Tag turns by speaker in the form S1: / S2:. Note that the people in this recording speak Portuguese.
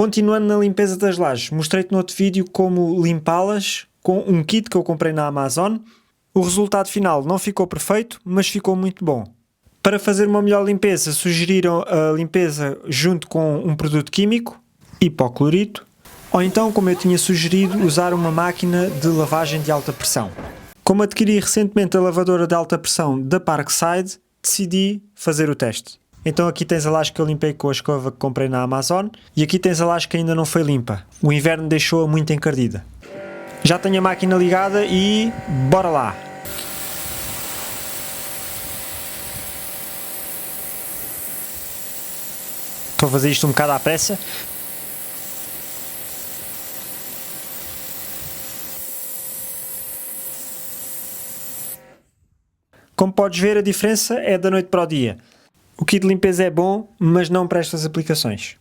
S1: Continuando na limpeza das lajes, mostrei-te no outro vídeo como limpá-las com um kit que eu comprei na Amazon. O resultado final não ficou perfeito, mas ficou muito bom. Para fazer uma melhor limpeza, sugeriram a limpeza junto com um produto químico, hipoclorito, ou então, como eu tinha sugerido, usar uma máquina de lavagem de alta pressão. Como adquiri recentemente a lavadora de alta pressão da Parkside, decidi fazer o teste. Então aqui tens a laje que eu limpei com a escova que comprei na Amazon e aqui tens a laje que ainda não foi limpa. O inverno deixou-a muito encardida. Já tenho a máquina ligada e bora lá! Estou a fazer isto um bocado à pressa. Como podes ver, a diferença é da noite para o dia. O kit de limpeza é bom, mas não para estas aplicações.